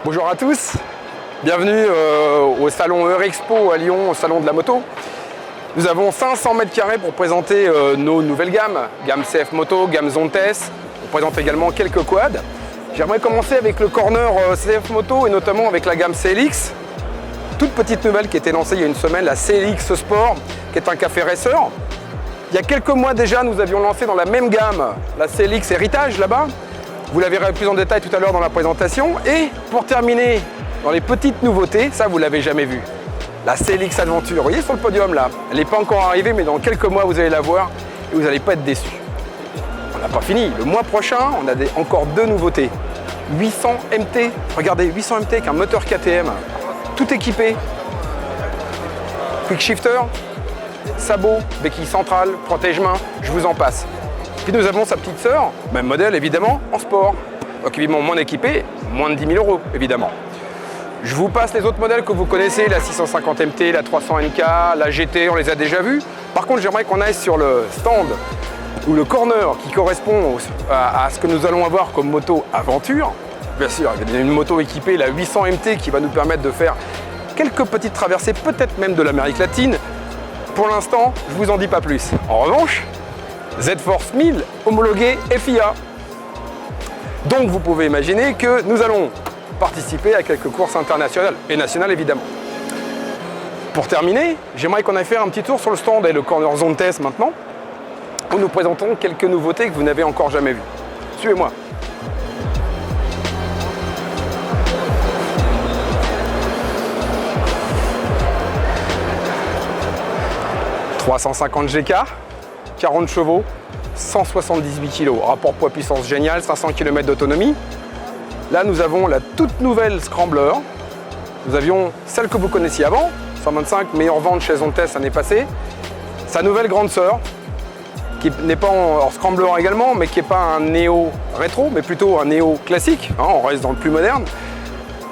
Bonjour à tous, bienvenue au salon Eurexpo à Lyon, au salon de la moto. Nous avons 500 mètres carrés pour présenter nos nouvelles gammes, gamme CF Moto, gamme Zontes. On présente également quelques quads. J'aimerais commencer avec le corner CF Moto et notamment avec la gamme CLX. Toute petite nouvelle qui a été lancée il y a une semaine, la CLX Sport, qui est un café racer. Il y a quelques mois déjà, nous avions lancé dans la même gamme la CLX Héritage là-bas. Vous la verrez plus en détail tout à l'heure dans la présentation. Et pour terminer, dans les petites nouveautés, ça vous l'avez jamais vu, la CLX Adventure. Vous voyez sur le podium là, elle n'est pas encore arrivée, mais dans quelques mois vous allez la voir et vous n'allez pas être déçus. On n'a pas fini. Le mois prochain, on a encore deux nouveautés. 800 MT, regardez, 800 MT avec un moteur KTM, tout équipé. Quick shifter, sabot, béquille centrale, protège-main, je vous en passe. Puis nous avons sa petite sœur, même modèle évidemment, en sport. Donc évidemment moins équipé, moins de 10 000 €, évidemment. Je vous passe les autres modèles que vous connaissez, la 650 MT, la 300 NK, la GT, on les a déjà vus. Par contre, j'aimerais qu'on aille sur le stand ou le corner qui correspond à ce que nous allons avoir comme moto aventure. Bien sûr, il y a une moto équipée, la 800 MT, qui va nous permettre de faire quelques petites traversées, peut-être même de l'Amérique latine. Pour l'instant, je ne vous en dis pas plus. En revanche, Z-Force 1000 homologué FIA. Donc vous pouvez imaginer que nous allons participer à quelques courses internationales et nationales évidemment. Pour terminer, j'aimerais qu'on aille faire un petit tour sur le stand et le corner Zontes maintenant, où nous présentons quelques nouveautés que vous n'avez encore jamais vues. Suivez-moi. « 350 GK ». 40 chevaux, 178 kg, rapport poids-puissance génial, 500 km d'autonomie. Là, nous avons la toute nouvelle Scrambler. Nous avions celle que vous connaissiez avant, 125, meilleure vente chez Zontes l'année passée. Sa nouvelle grande sœur, qui n'est pas en Scrambler également, mais qui n'est pas un néo rétro, mais plutôt un néo classique. Hein, on reste dans le plus moderne.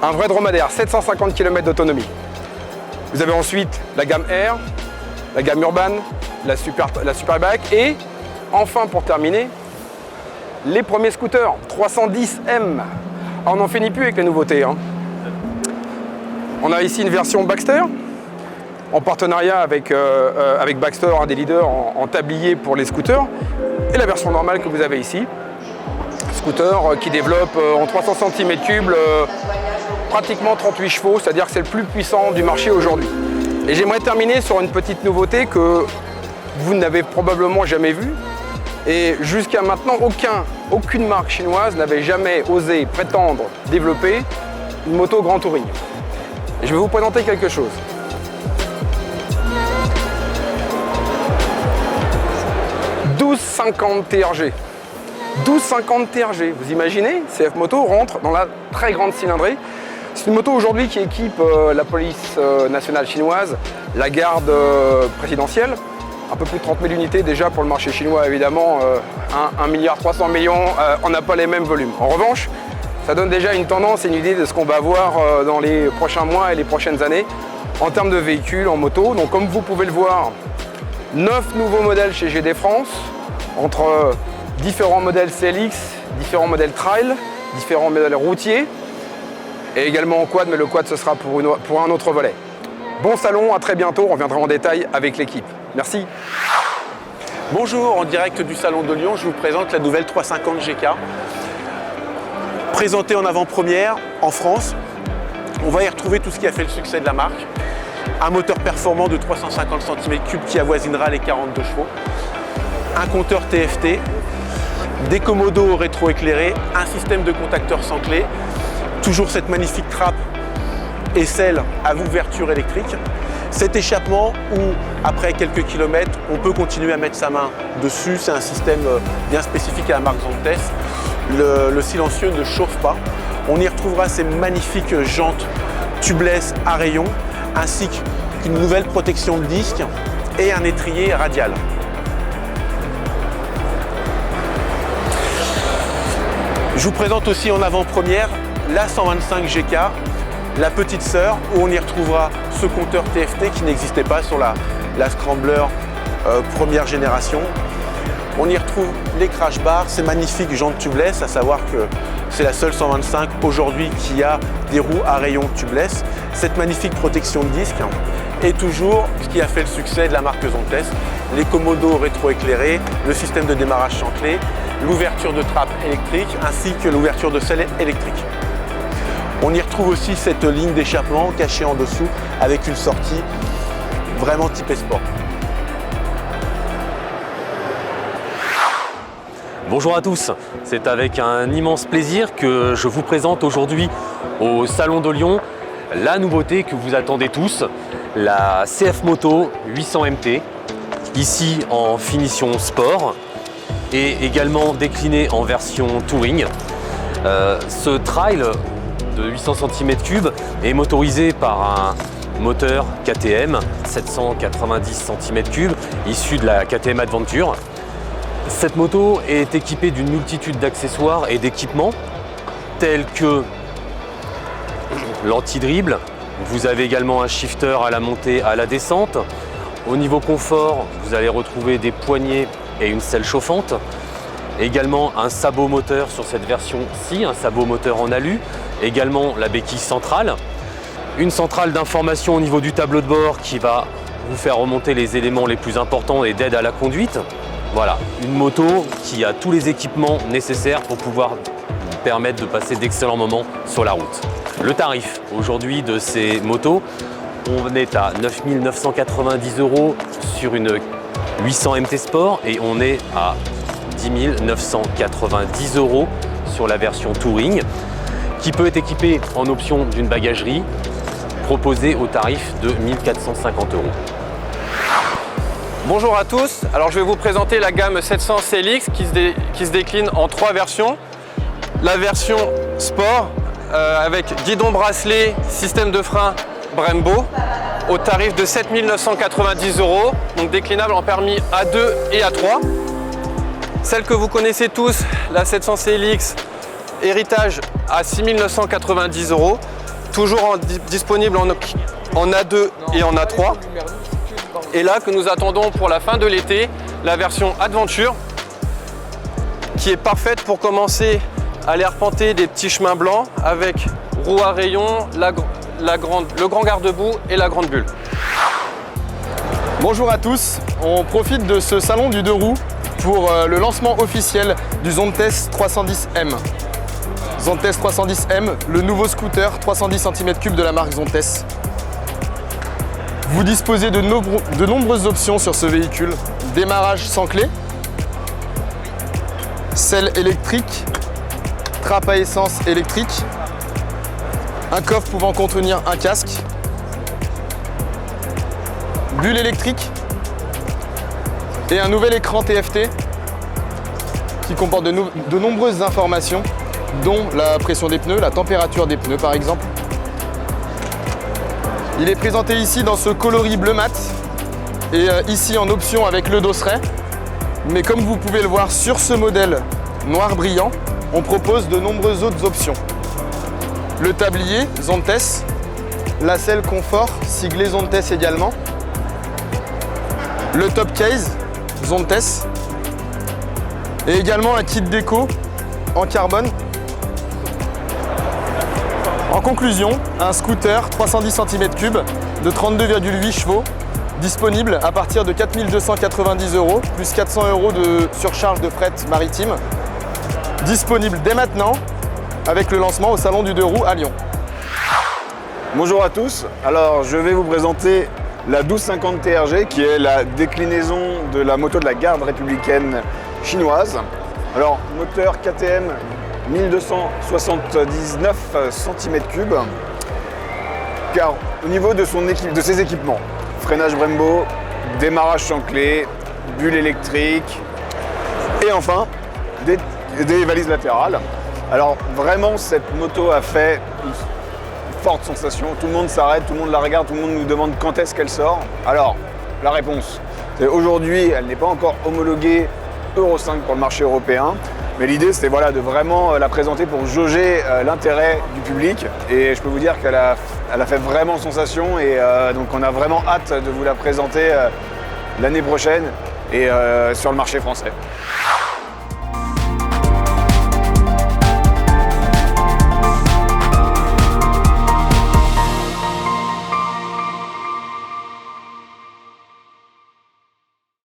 Un vrai dromadaire, 750 km d'autonomie. Vous avez ensuite la gamme R, la gamme Urban, la Superbike et enfin pour terminer les premiers scooters 310M. Alors, on n'en finit plus avec les nouveautés. Hein. On a ici une version Baxter en partenariat avec Baxter, un des leaders en tablier pour les scooters, et la version normale que vous avez ici. Scooter qui développe en 300 cm3 pratiquement 38 chevaux, c'est-à-dire que c'est le plus puissant du marché aujourd'hui. Et j'aimerais terminer sur une petite nouveauté que vous n'avez probablement jamais vue. Et jusqu'à maintenant, aucune marque chinoise n'avait jamais osé prétendre développer une moto grand touring. Et je vais vous présenter quelque chose. « 1250 TRG ». 1250 TRG, vous imaginez, CF Moto rentre dans la très grande cylindrée. C'est une moto aujourd'hui qui équipe la police nationale chinoise, la garde présidentielle, un peu plus de 30 000 unités déjà pour le marché chinois évidemment, 1,3 milliard, on n'a pas les mêmes volumes. En revanche, ça donne déjà une tendance et une idée de ce qu'on va voir dans les prochains mois et les prochaines années en termes de véhicules, en moto. Donc comme vous pouvez le voir, 9 nouveaux modèles chez GD France, entre différents modèles CLX, différents modèles trail, différents modèles routiers, et également en quad, mais le quad ce sera pour un autre volet. Bon salon, à très bientôt, on reviendra en détail avec l'équipe. Merci. Bonjour, en direct du salon de Lyon, je vous présente la nouvelle 350 GK. Présentée en avant-première en France, on va y retrouver tout ce qui a fait le succès de la marque. Un moteur performant de 350 cm3 qui avoisinera les 42 chevaux. Un compteur TFT, des commodos rétro-éclairés, un système de contacteurs sans clé. Toujours cette magnifique trappe et celle à ouverture électrique. Cet échappement où, après quelques kilomètres, on peut continuer à mettre sa main dessus. C'est un système bien spécifique à la marque Zontes. Le silencieux ne chauffe pas. On y retrouvera ces magnifiques jantes tubeless à rayons, ainsi qu'une nouvelle protection de disque et un étrier radial. Je vous présente aussi en avant-première la 125 GK, la petite sœur, où on y retrouvera ce compteur TFT qui n'existait pas sur la Scrambler première génération. On y retrouve les crash bars, ces magnifiques jantes tubeless, à savoir que C'est la seule 125 aujourd'hui qui a des roues à rayons tubeless. Cette magnifique protection de disque est toujours ce qui a fait le succès de la marque Zontes. Les commodos rétroéclairés, le système de démarrage sans clé, l'ouverture de trappe électrique ainsi que l'ouverture de selle électrique. On y retrouve aussi cette ligne d'échappement cachée en dessous avec une sortie vraiment typée sport. Bonjour à tous, c'est avec un immense plaisir que je vous présente aujourd'hui au Salon de Lyon la nouveauté que vous attendez tous, la CF Moto 800 MT, ici en finition sport et également déclinée en version touring. Ce trail de 800 cm3 est motorisé par un moteur KTM 790 cm3 issu de la KTM Adventure. Cette moto est équipée d'une multitude d'accessoires et d'équipements tels que l'anti-dribble. Vous avez également un shifter à la montée, à la descente. Au niveau confort, vous allez retrouver des poignées et une selle chauffante. Également un sabot moteur sur cette version-ci, un sabot moteur en alu. Également la béquille centrale. Une centrale d'information au niveau du tableau de bord qui va vous faire remonter les éléments les plus importants et d'aide à la conduite. Voilà, une moto qui a tous les équipements nécessaires pour pouvoir permettre de passer d'excellents moments sur la route. Le tarif aujourd'hui de ces motos, on est à 9 990 € sur une 800 MT Sport et on est à 10 990 € sur la version Touring qui peut être équipée en option d'une bagagerie proposée au tarif de 1 450 €. Bonjour à tous, alors je vais vous présenter la gamme 700 CLX qui se décline en 3 versions. La version sport avec guidon bracelet, système de frein Brembo au tarif de 7 990 €, donc déclinable en permis A2 et A3. Celle que vous connaissez tous, la 700 CLX héritage à 6 990 €, toujours disponible en A2 et en A3. Et là que nous attendons pour la fin de l'été, la version Adventure qui est parfaite pour commencer à aller arpenter des petits chemins blancs avec roue à rayons, le grand garde-boue et la grande bulle. Bonjour à tous, on profite de ce salon du 2 roues pour le lancement officiel du Zontes 310M. Zontes 310M, le nouveau scooter 310 cm3 de la marque Zontes. Vous disposez de nombreuses options sur ce véhicule. Démarrage sans clé, selle électrique, trappe à essence électrique, un coffre pouvant contenir un casque, bulle électrique et un nouvel écran TFT qui comporte de nombreuses informations dont la pression des pneus, la température des pneus par exemple. Il est présenté ici dans ce coloris bleu mat et ici en option avec le dosseret. Mais comme vous pouvez le voir sur ce modèle noir brillant, on propose de nombreuses autres options. Le tablier Zontes, la selle confort siglée Zontes également, le top case Zontes et également un kit déco en carbone. En conclusion, un scooter 310 cm3 de 32,8 chevaux, disponible à partir de 4 290 € plus 400 € de surcharge de fret maritime, disponible dès maintenant avec le lancement au Salon du 2 roues à Lyon. Bonjour à tous, alors je vais vous présenter la 1250 TRG qui est la déclinaison de la moto de la garde républicaine chinoise. Alors moteur KTM 1279 cm3, car au niveau de ses équipements, freinage Brembo, démarrage sans clé, bulle électrique et enfin des valises latérales. Alors vraiment cette moto a fait une forte sensation, tout le monde s'arrête, tout le monde la regarde, tout le monde nous demande quand est-ce qu'elle sort. Alors la réponse, c'est aujourd'hui elle n'est pas encore homologuée Euro 5 pour le marché européen. Mais l'idée, c'était voilà, de vraiment la présenter pour jauger l'intérêt du public. Et je peux vous dire qu'elle a fait vraiment sensation. Et donc, on a vraiment hâte de vous la présenter l'année prochaine et sur le marché français.